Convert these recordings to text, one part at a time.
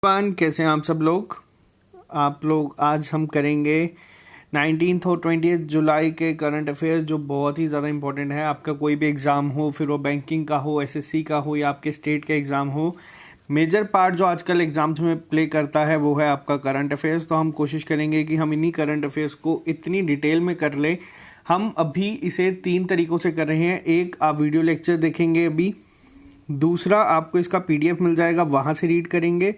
कैसे हैं आप लोग आज हम करेंगे 19 और 20 जुलाई के करंट अफेयर, जो बहुत ही ज़्यादा इंपॉर्टेंट है। आपका कोई भी एग्ज़ाम हो, फिर वो बैंकिंग का हो, एसएससी का हो या आपके स्टेट का एग्ज़ाम हो, मेजर पार्ट जो आजकल एग्ज़ाम्स में प्ले करता है वो है आपका करंट अफेयर्स। तो हम कोशिश करेंगे कि हम इन्हीं करंट अफेयर्स को इतनी डिटेल में कर लें। हम अभी इसे 3 तरीक़ों से कर रहे हैं। एक, आप वीडियो लेक्चर देखेंगे अभी। दूसरा, आपको इसका पीडीएफ मिल जाएगा, वहाँ से रीड करेंगे।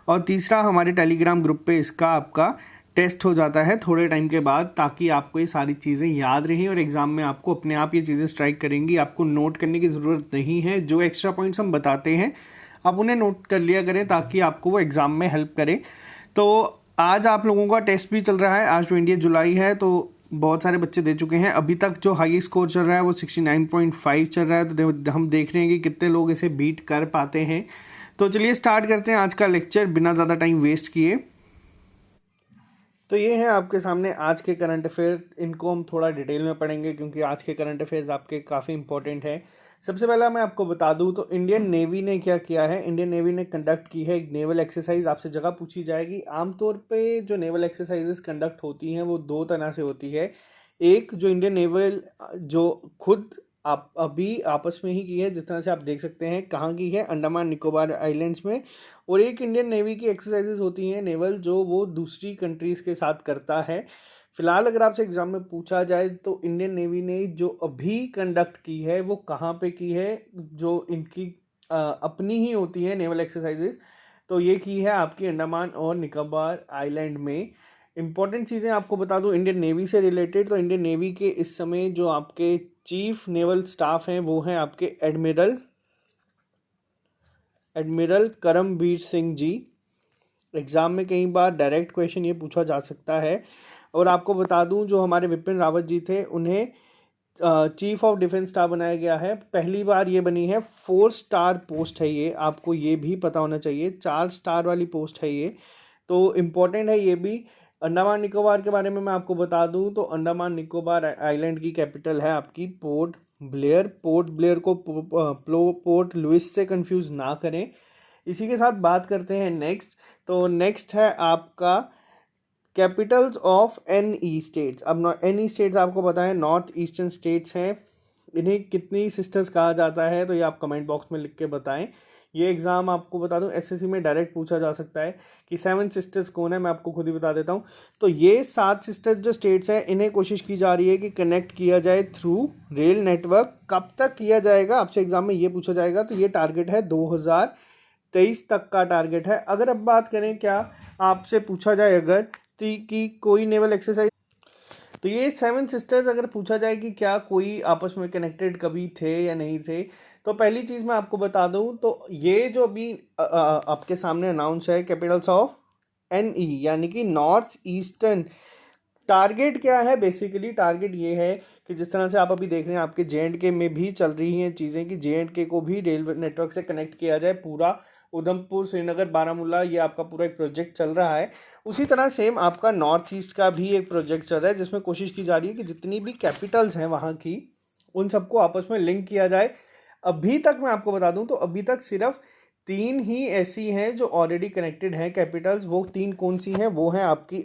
और तीसरा, हमारे टेलीग्राम ग्रुप पे इसका आपका टेस्ट हो जाता है थोड़े टाइम के बाद, ताकि आपको ये सारी चीज़ें याद रहें और एग्ज़ाम में आपको अपने आप ये चीज़ें स्ट्राइक करेंगी। आपको नोट करने की ज़रूरत नहीं है। जो एक्स्ट्रा पॉइंट्स हम बताते हैं आप उन्हें नोट कर लिया करें, ताकि आपको वो एग्ज़ाम में हेल्प करे। तो आज आप लोगों का टेस्ट भी चल रहा है। आज 20 जुलाई है, तो बहुत सारे बच्चे दे चुके हैं। अभी तक जो हाई स्कोर चल रहा है वो 69.5 चल रहा है। तो हम देख रहे हैं कि कितने लोग इसे बीट कर पाते हैं। तो चलिए स्टार्ट करते हैं आज का लेक्चर बिना ज़्यादा टाइम वेस्ट किए। तो ये हैं आपके सामने आज के करंट अफेयर। इनको हम थोड़ा डिटेल में पढ़ेंगे, क्योंकि आज के करंट अफेयर्स आपके काफ़ी इंपॉर्टेंट है। सबसे पहला मैं आपको बता दूं तो इंडियन नेवी ने क्या किया है। इंडियन नेवी ने कंडक्ट की है एक नेवल एक्सरसाइज। आपसे जगह पूछी जाएगी। आमतौर पे जो नेवल एक्सरसाइजेस कंडक्ट होती हैं वो दो तरह से होती है। एक, जो इंडियन नेवल जो खुद आप अभी आपस में ही की है, जिस तरह से आप देख सकते हैं। कहाँ की है? अंडमान निकोबार आइलैंड्स में। और एक इंडियन नेवी की एक्सरसाइजेज होती हैं नेवल, जो वो दूसरी कंट्रीज़ के साथ करता है। फिलहाल अगर आपसे एग्जाम में पूछा जाए तो इंडियन नेवी ने जो अभी कंडक्ट की है वो कहाँ पे की है, जो इनकी अपनी ही होती है नेवल एक्सरसाइजेज, तो ये की है आपकी अंडमान और निकोबार आइलैंड में। इंपॉर्टेंट चीज़ें आपको बता दूं इंडियन नेवी से रिलेटेड। तो इंडियन नेवी के इस समय जो आपके चीफ नेवल स्टाफ हैं वो हैं आपके एडमिरल करमबीर सिंह जी। एग्ज़ाम में कई बार डायरेक्ट क्वेश्चन ये पूछा जा सकता है। और आपको बता दूं जो हमारे विपिन रावत जी थे, उन्हें चीफ ऑफ डिफेंस स्टाफ बनाया गया है। पहली बार ये बनी है। 4 स्टार पोस्ट है ये, आपको ये भी पता होना चाहिए। 4 स्टार वाली पोस्ट है ये, तो इम्पोर्टेंट है ये भी। अंडमान निकोबार के बारे में मैं आपको बता दूं तो अंडमान निकोबार आइलैंड की कैपिटल है आपकी पोर्ट ब्लेयर। पोर्ट ब्लेयर को पोर्ट लुइस से कंफ्यूज ना करें। इसी के साथ बात करते हैं नेक्स्ट। तो नेक्स्ट है आपका कैपिटल्स ऑफ एनई स्टेट्स। अब एनई स्टेट्स आपको पता है नॉर्थ ईस्टर्न स्टेट्स हैं। इन्हें कितनी सिस्टर्स कहा जाता है तो ये आप कमेंट बॉक्स में लिख के बताएं। ये एग्ज़ाम आपको बता दूं एसएससी में डायरेक्ट पूछा जा सकता है कि 7 सिस्टर्स कौन है। मैं आपको खुद ही बता देता हूं। तो ये 7 सिस्टर्स जो स्टेट्स हैं, इन्हें कोशिश की जा रही है कि कनेक्ट किया जाए थ्रू रेल नेटवर्क। कब तक किया जाएगा आपसे एग्जाम में ये पूछा जाएगा। तो ये टारगेट है 2023 तक का टारगेट है। अगर अब बात करें, क्या आपसे पूछा जाए अगर कि कोई नेवल एक्सरसाइज, तो ये 7 सिस्टर्स अगर पूछा जाए कि क्या कोई आपस में कनेक्टेड कभी थे या नहीं थे, तो पहली चीज़ मैं आपको बता दूं तो ये जो अभी आपके सामने अनाउंस है कैपिटल्स ऑफ एनई, यानी कि नॉर्थ ईस्टर्न। टारगेट क्या है? बेसिकली टारगेट ये है कि जिस तरह से आप अभी देख रहे हैं आपके जे.एंड.के में भी चल रही हैं चीज़ें कि जे.एंड.के को भी रेलवे नेटवर्क से कनेक्ट किया जाए। पूरा उधमपुर, श्रीनगर, बारामूला, ये आपका पूरा एक प्रोजेक्ट चल रहा है। उसी तरह सेम आपका नॉर्थ ईस्ट का भी एक प्रोजेक्ट चल रहा है, जिसमें कोशिश की जा रही है कि जितनी भी कैपिटल्स हैं वहाँ की, उन सबको आपस में लिंक किया जाए। अभी तक मैं आपको बता दूं तो अभी तक सिर्फ 3 ही ऐसी हैं जो ऑलरेडी कनेक्टेड हैं कैपिटल्स। वो 3 कौन सी हैं? वो हैं आपकी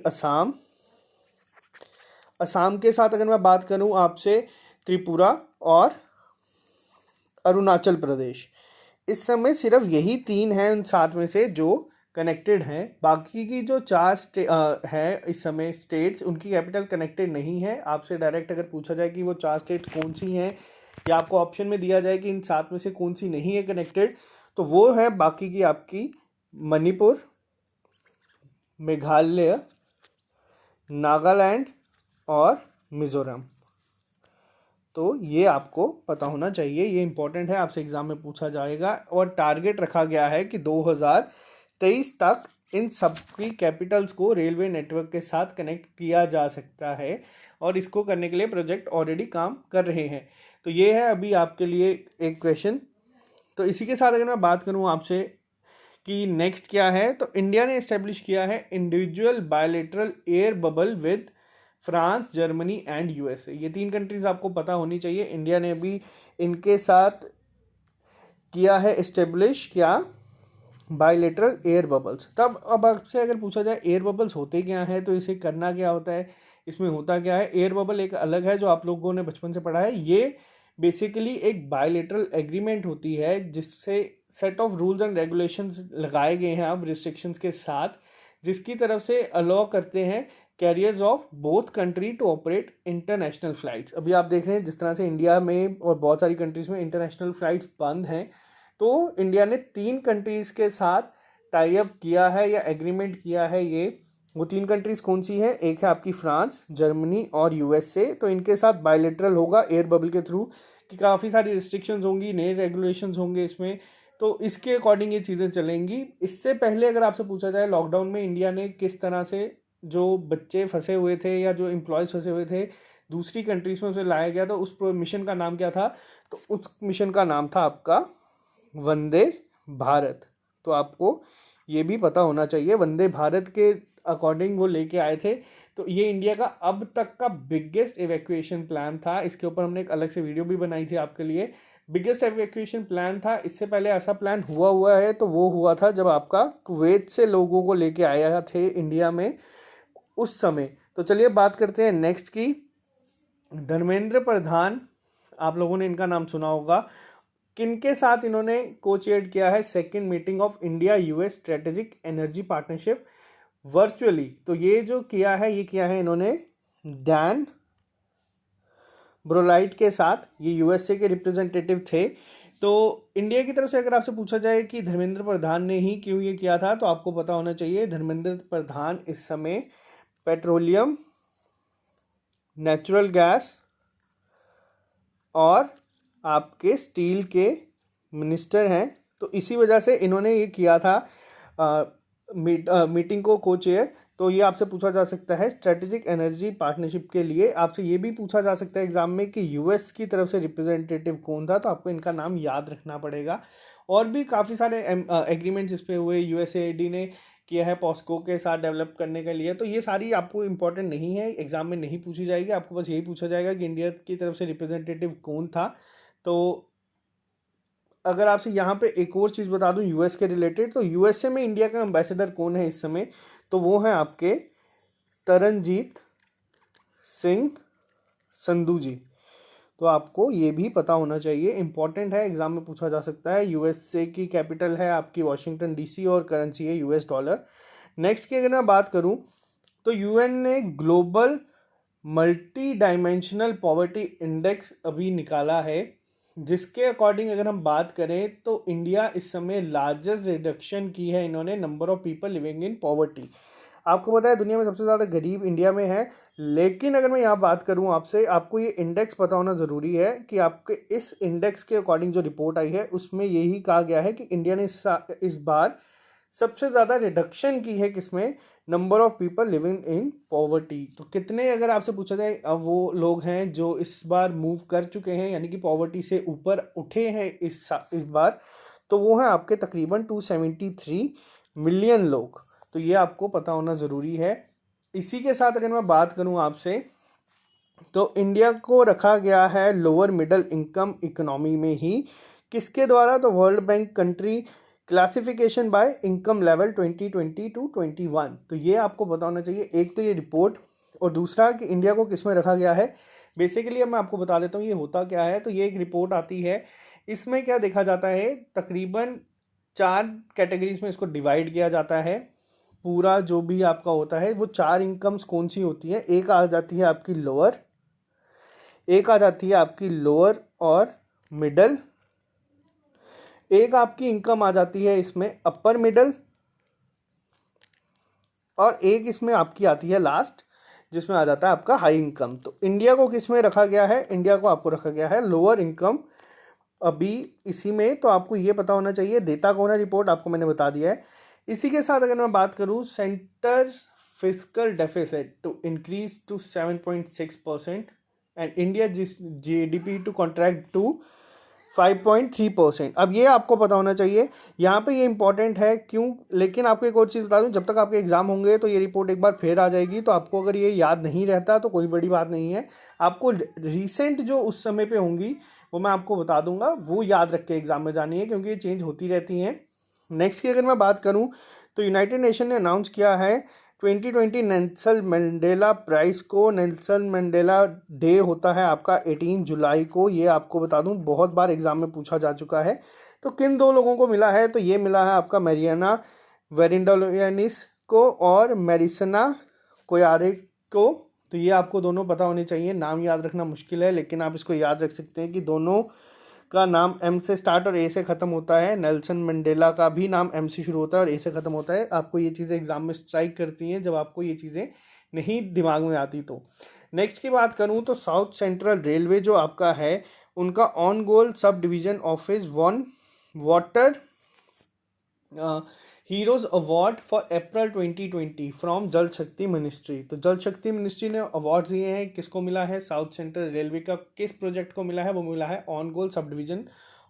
असम के साथ अगर मैं बात करूं आपसे, त्रिपुरा और अरुणाचल प्रदेश। इस समय सिर्फ यही 3 हैं उन 7 में से जो कनेक्टेड हैं। बाकी की जो 4 है इस समय स्टेट्स, उनकी कैपिटल कनेक्टेड नहीं है। आपसे डायरेक्ट अगर पूछा जाए कि वो 4 स्टेट कौन सी हैं, या आपको ऑप्शन में दिया जाए कि इन 7 में से कौन सी नहीं है कनेक्टेड, तो वो है बाकी की आपकी मणिपुर, मेघालय, नागालैंड और मिजोरम। तो ये आपको पता होना चाहिए, ये इंपॉर्टेंट है, आपसे एग्जाम में पूछा जाएगा। और टारगेट रखा गया है कि 2023 तक इन सबकी कैपिटल्स को रेलवे नेटवर्क के साथ कनेक्ट किया जा सकता है, और इसको करने के लिए प्रोजेक्ट ऑलरेडी काम कर रहे हैं। तो ये है अभी आपके लिए एक क्वेश्चन। तो इसी के साथ अगर मैं बात करूं आपसे कि नेक्स्ट क्या है, तो इंडिया ने इस्टेब्लिश किया है individual bilateral air bubble with France, Germany and USA. ये 3 कंट्रीज आपको पता होनी चाहिए। इंडिया ने भी इनके साथ किया है इस्टेब्लिश क्या बायलेटरल एयर बबल्स। तब अब आपसे अगर पूछा जाए एयर बबल्स होते क्या हैं, तो इसे करना क्या होता है, इसमें होता क्या है। एयर बबल एक अलग है जो आप लोगों ने बचपन से पढ़ा है। ये बेसिकली एक बायलेटरल एग्रीमेंट होती है जिससे set of rules and regulations लगाए गए हैं अब रिस्ट्रिक्शंस के साथ, जिसकी तरफ से अलाउ करते हैं carriers of both country to operate international flights. अभी आप देख रहे हैं जिस तरह से इंडिया में और बहुत सारी कंट्रीज में इंटरनेशनल फ्लाइट्स बंद हैं, तो इंडिया ने 3 कंट्रीज के साथ टाई अप किया है या एग्रीमेंट किया है। ये वो 3 कंट्रीज कौन सी हैं, एक है आपकी फ्रांस, जर्मनी और यूएसए। तो इनके साथ बायलेटरल होगा एयर बबल के थ्रू कि काफ़ी सारी रिस्ट्रिक्शंस होंगी, नए रेगुलेशंस होंगे इसमें, तो इसके अकॉर्डिंग ये चीज़ें चलेंगी। इससे पहले अगर आपसे पूछा जाए लॉकडाउन में इंडिया ने किस तरह से जो बच्चे फंसे हुए थे या जो एम्प्लॉयज़ फंसे हुए थे दूसरी कंट्रीज में उसे लाया गया, तो उस मिशन का नाम क्या था, तो उस मिशन का नाम था आपका वंदे भारत। तो आपको ये भी पता होना चाहिए, वंदे भारत के अकॉर्डिंग वो लेके आए थे। तो ये इंडिया का अब तक का बिगेस्ट एवैक्यूएशन प्लान था। इसके ऊपर हमने एक अलग से वीडियो भी बनाई थी आपके लिए। बिगेस्ट एवैक्यूएशन प्लान था। इससे पहले ऐसा प्लान हुआ है तो वो हुआ था जब आपका कुवैत से लोगों को लेके आया थे इंडिया में उस समय। तो चलिए बात करते हैं नेक्स्ट की। धर्मेंद्र प्रधान, आप लोगों ने इनका नाम सुना होगा। किनके साथ इन्होंने को चेयर किया है second meeting of India US strategic energy partnership virtually. तो ये जो किया है ये किया है इन्होंने डैन ब्रोलाइट के साथ। ये यूएसए के रिप्रेजेंटेटिव थे। तो इंडिया की तरफ से अगर आपसे पूछा जाए कि धर्मेंद्र प्रधान ने ही क्यों ये किया था, तो आपको पता होना चाहिए धर्मेंद्र प्रधान इस समय पेट्रोलियम, नेचुरल गैस और आपके स्टील के मिनिस्टर हैं। तो इसी वजह से इन्होंने ये किया था मीटिंग को को चेयर। तो ये आपसे पूछा जा सकता है स्ट्रेटेजिक एनर्जी पार्टनरशिप के लिए। आपसे ये भी पूछा जा सकता है एग्जाम में कि यूएस की तरफ से रिप्रेजेंटेटिव कौन था, तो आपको इनका नाम याद रखना पड़ेगा। और भी काफ़ी सारे एग्रीमेंट्स इस पे हुए, यूएसएआईडी ने किया है पॉस्को के साथ डेवलप करने के लिए। तो ये सारी आपको इंपॉर्टेंट नहीं है, एग्जाम में नहीं पूछी जाएगी। आपको बस यही पूछा जाएगा कि इंडिया की तरफ से रिप्रेजेंटेटिव कौन था। तो अगर आपसे यहाँ पे एक और चीज़ बता दूँ यूएस के रिलेटेड, तो यूएसए में इंडिया का एम्बेसडर कौन है इस समय, तो वो हैं आपके तरनजीत सिंह संधू जी। तो आपको ये भी पता होना चाहिए, इंपॉर्टेंट है, एग्जाम में पूछा जा सकता है। यूएसए की कैपिटल है आपकी वॉशिंगटन डीसी और करेंसी है यूएस डॉलर। नेक्स्ट की अगर मैं बात करूँ तो यूएन ने global multi dimensional poverty index अभी निकाला है, जिसके अकॉर्डिंग अगर हम बात करें तो इंडिया इस समय लार्जेस्ट रिडक्शन की है इन्होंने number of people living in poverty. आपको पता है दुनिया में सबसे ज़्यादा गरीब इंडिया में है, लेकिन अगर मैं यहाँ बात करूँ आपसे, आपको ये इंडेक्स पता होना ज़रूरी है कि आपके इस इंडेक्स के अकॉर्डिंग जो रिपोर्ट आई है उसमें यही कहा गया है कि इंडिया ने इस बार सबसे ज़्यादा रिडक्शन की है किसमें, number of people living in poverty. तो कितने अगर आपसे पूछा जाए अब वो लोग हैं जो इस बार मूव कर चुके हैं यानी कि पॉवर्टी से ऊपर उठे हैं इस बार, तो वो हैं आपके तकरीबन 273 मिलियन लोग। तो ये आपको पता होना ज़रूरी है। इसी के साथ अगर मैं बात करूं आपसे, तो इंडिया को रखा गया है लोअर मिडिल इनकम इकोनॉमी में ही। किसके द्वारा, तो world bank country classification by income level 2020 to 21। तो ये आपको पता होना चाहिए, एक तो ये रिपोर्ट, और दूसरा कि इंडिया को किस में रखा गया है। बेसिकली अब मैं आपको बता देता हूँ ये होता क्या है। तो ये एक रिपोर्ट आती है, इसमें क्या देखा जाता है, तकरीबन 4 कैटेगरीज में इसको डिवाइड किया जाता है। पूरा जो भी आपका होता है वो 4 इनकम्स कौन सी होती है, एक आ जाती है आपकी लोअर, एक आ जाती है आपकी लोअर और मिडल, एक आपकी इनकम आ जाती है इसमें अपर मिडल, और एक इसमें आपकी आती है लास्ट जिसमें आ जाता है आपका हाई इनकम। तो इंडिया को किस में रखा गया है, इंडिया को आपको रखा गया है लोअर इनकम अभी इसी में। तो आपको ये पता होना चाहिए, देता कौन है रिपोर्ट आपको मैंने बता दिया है। इसी के साथ अगर मैं बात करूं, centre fiscal deficit to increase to 7.6% and India GDP to contract to 5.3%। अब ये आपको पता होना चाहिए, यहाँ पे ये इंपॉर्टेंट है क्यों। लेकिन आपको एक और चीज़ बता दूँ, जब तक आपके एग्जाम होंगे तो ये रिपोर्ट एक बार फिर आ जाएगी। तो आपको अगर ये याद नहीं रहता तो कोई बड़ी बात नहीं है, आपको रिसेंट जो उस समय पे होंगी वो मैं आपको बता दूंगा, वो याद रख के एग्जाम में जानी है, क्योंकि ये चेंज होती रहती हैं। नेक्स्ट की अगर मैं बात करूं तो यूनाइटेड नेशन ने अनाउंस किया है 2020 नेल्सन मंडेला प्राइज़ को। नेल्सन मंडेला डे होता है आपका 18 जुलाई को। ये आपको बता दूं बहुत बार एग्जाम में पूछा जा चुका है। तो किन दो लोगों को मिला है, तो ये मिला है आपका मैरियाना वेरिंडोलियानिस को और मैरिसना कोयारे को। तो ये आपको दोनों पता होने चाहिए। नाम याद रखना मुश्किल है लेकिन आप इसको याद रख सकते हैं कि दोनों का नाम एम से स्टार्ट और ए से ख़त्म होता है। नेल्सन मंडेला का भी नाम एम से शुरू होता है और ए से ख़त्म होता है। आपको ये चीज़ें एग्जाम में स्ट्राइक करती हैं जब आपको ये चीज़ें नहीं दिमाग में आती। तो नेक्स्ट की बात करूं तो साउथ सेंट्रल रेलवे जो आपका है उनका on goal sub division office one water heroes award for April 2020 from जल शक्ति मिनिस्ट्री। तो जल शक्ति मिनिस्ट्री ने अवार्ड दिए हैं। किसको मिला है? साउथ सेंट्रल रेलवे का किस प्रोजेक्ट को मिला है? वो मिला है on goal sub division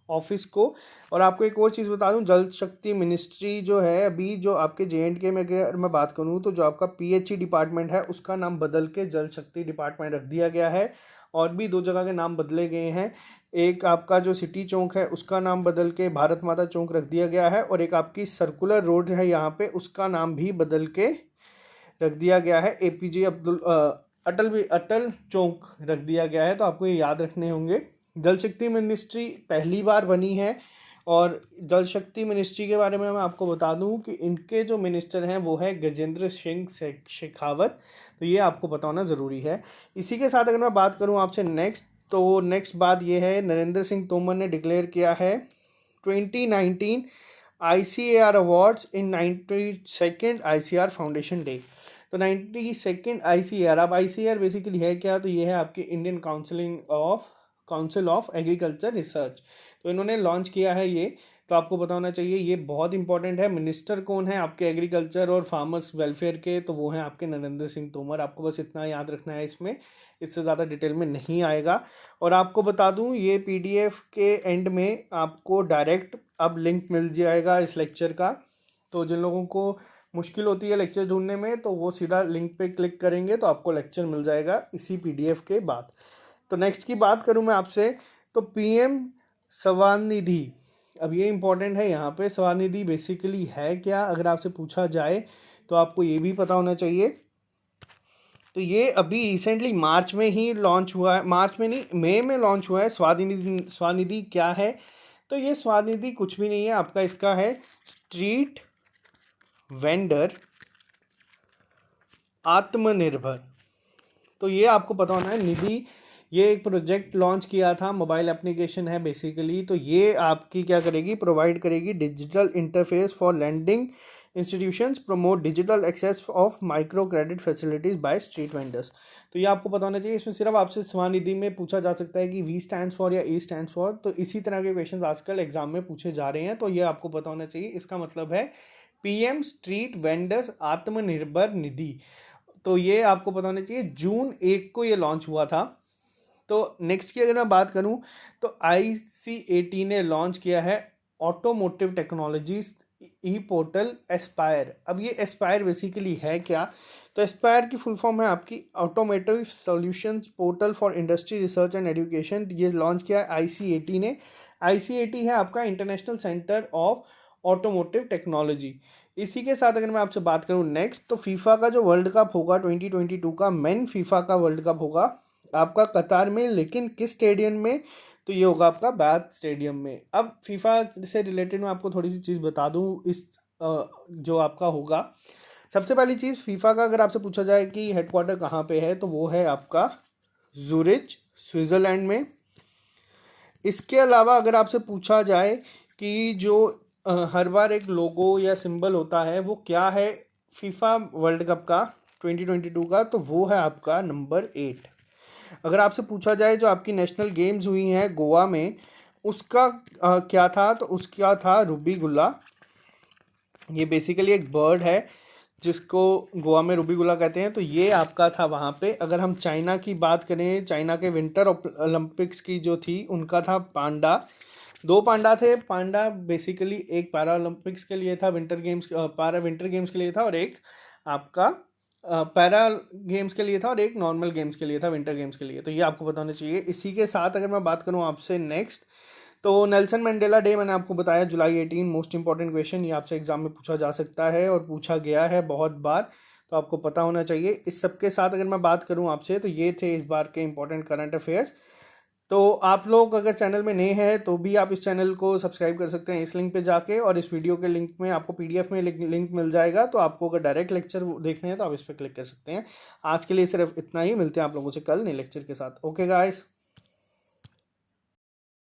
office को। और आपको एक और चीज़ बता दूं, जल शक्ति मिनिस्ट्री जो है अभी जो आपके JNK में अगर मैं बात करूं तो जो आपका PHE डिपार्टमेंट है उसका नाम बदल के जल शक्ति डिपार्टमेंट रख दिया गया है। और भी 2 जगह के नाम बदले गए हैं। एक आपका जो सिटी चौक है उसका नाम बदल के भारत माता चौक रख दिया गया है और एक आपकी सर्कुलर रोड है यहाँ पे उसका नाम भी बदल के रख दिया गया है APJ अटल चौक रख दिया गया है। तो आपको ये याद रखने होंगे। जल शक्ति मिनिस्ट्री पहली बार बनी है और जल शक्ति मिनिस्ट्री के बारे में मैं आपको बता दूं कि इनके जो मिनिस्टर हैं वो है गजेंद्र सिंह शेखावत। तो ये आपको पता होना ज़रूरी है। इसी के साथ अगर मैं बात करूं आपसे नेक्स्ट बात ये है, नरेंद्र सिंह तोमर ने डिक्लेयर किया है 2019 ICAR अवार्ड्स इन 92nd ICAR फाउंडेशन डे। तो 92nd ICAR, अब ICAR बेसिकली है क्या? तो ये है आपकी Indian council of agriculture research. तो इन्होंने लॉन्च किया है ये। तो आपको पता होना चाहिए ये बहुत इंपॉर्टेंट है। मिनिस्टर कौन है आपके एग्रीकल्चर और फार्मर्स वेलफेयर के? तो वो हैं आपके नरेंद्र सिंह तोमर। आपको बस इतना याद रखना है इसमें, इससे ज़्यादा डिटेल में नहीं आएगा। और आपको बता दूं ये PDF के एंड में आपको डायरेक्ट अब लिंक मिल जाएगा इस लेक्चर का। तो जिन लोगों को मुश्किल होती है लेक्चर ढूंढने में तो वो सीधा लिंक पे क्लिक करेंगे तो आपको लेक्चर मिल जाएगा इसी PDF के बाद। तो नेक्स्ट की बात करूं मैं आपसे तो PM स्वनिधि। अब ये इंपॉर्टेंट है यहाँ पे। स्वनिधि बेसिकली है क्या अगर आपसे पूछा जाए तो आपको ये भी पता होना चाहिए। तो ये अभी रिसेंटली मार्च में ही लॉन्च हुआ है, मार्च में नहीं मई में लॉन्च हुआ है। स्वनिधि क्या है? तो ये स्वनिधि कुछ भी नहीं है आपका, इसका है स्ट्रीट वेंडर आत्मनिर्भर। तो ये आपको पता होना है। निधि ये एक प्रोजेक्ट लॉन्च किया था, मोबाइल एप्लीकेशन है बेसिकली। तो ये आपकी क्या करेगी? प्रोवाइड करेगी digital interface for lending institutions, promote digital access of micro credit facilities by street vendors. तो ये आपको पता होना चाहिए। इसमें सिर्फ आपसे स्वनिधि में पूछा जा सकता है कि V स्टैंड्स फॉर या E स्टैंड्स फॉर। तो इसी तरह के क्वेश्चन आजकल एग्जाम में पूछे जा रहे हैं। तो ये आपको पता होना चाहिए। इसका मतलब है PM street vendors Atmanirbhar Nidhi. तो ये आपको पता होना चाहिए। June 1 को ये लॉन्च हुआ था। तो नेक्स्ट की अगर मैं बात करूं तो ICAT ने लॉन्च किया है ऑटोमोटिव टेक्नोलॉजीज ई पोर्टल एस्पायर। अब ये एस्पायर बेसिकली है क्या? तो एस्पायर की फुल फॉर्म है आपकी automotive solutions portal for industry research and education. ये लॉन्च किया है ICAT ने। ICAT है आपका international centre of automotive technology. इसी के साथ अगर मैं आपसे बात करूं नेक्स्ट तो फीफा का जो वर्ल्ड कप होगा 2022 का मेन फीफा का वर्ल्ड कप होगा आपका कतार में, लेकिन किस स्टेडियम में? तो ये होगा आपका बैथ स्टेडियम में। अब फीफा से रिलेटेड मैं आपको थोड़ी सी चीज़ बता दूं इस जो आपका होगा। सबसे पहली चीज़ फीफा का अगर आपसे पूछा जाए कि हेडक्वार्टर कहाँ पे है तो वो है आपका जूरिच स्विट्ज़रलैंड में। इसके अलावा अगर आपसे पूछा जाए कि जो हर बार एक लोगो या सिंबल होता है वो क्या है फीफा वर्ल्ड कप का 2022 का, तो वो है आपका नंबर 8। अगर आपसे पूछा जाए जो आपकी नेशनल गेम्स हुई हैं गोवा में उसका क्या था, तो उसका था रूबी गुल्ला। ये बेसिकली एक बर्ड है जिसको गोवा में रूबी गुल्ला कहते हैं। तो ये आपका था वहाँ पे। अगर हम चाइना की बात करें, चाइना के विंटर ओलंपिक्स की जो थी उनका था पांडा। 2 पांडा थे। पांडा बेसिकली एक पैरा ओलंपिक्स के लिए था, विंटर गेम्स के लिए था, और एक आपका पैरा गेम्स के लिए था, और एक नॉर्मल गेम्स के लिए था, विंटर गेम्स के लिए। तो ये आपको पता होना चाहिए। इसी के साथ अगर मैं बात करूँ आपसे नेक्स्ट तो नेल्सन मंडेला डे मैंने आपको बताया जुलाई 18, मोस्ट इंपॉर्टेंट क्वेश्चन, ये आपसे एग्जाम में पूछा जा सकता है और पूछा गया है बहुत बार, तो आपको पता होना चाहिए। इस सब के साथ अगर मैं बात करूं आपसे, तो ये थे इस बार के इंपॉर्टेंट करंट अफेयर्स। तो आप लोग अगर चैनल में नए हैं तो भी आप इस चैनल को सब्सक्राइब कर सकते हैं इस लिंक पे जाके, और इस वीडियो के लिंक में आपको पीडीएफ में लिंक मिल जाएगा, तो आपको अगर डायरेक्ट लेक्चर देखने हैं तो आप इस पर क्लिक कर सकते हैं। आज के लिए सिर्फ इतना ही, मिलते हैं आप लोगों से कल नए लेक्चर के साथ। Okay guys.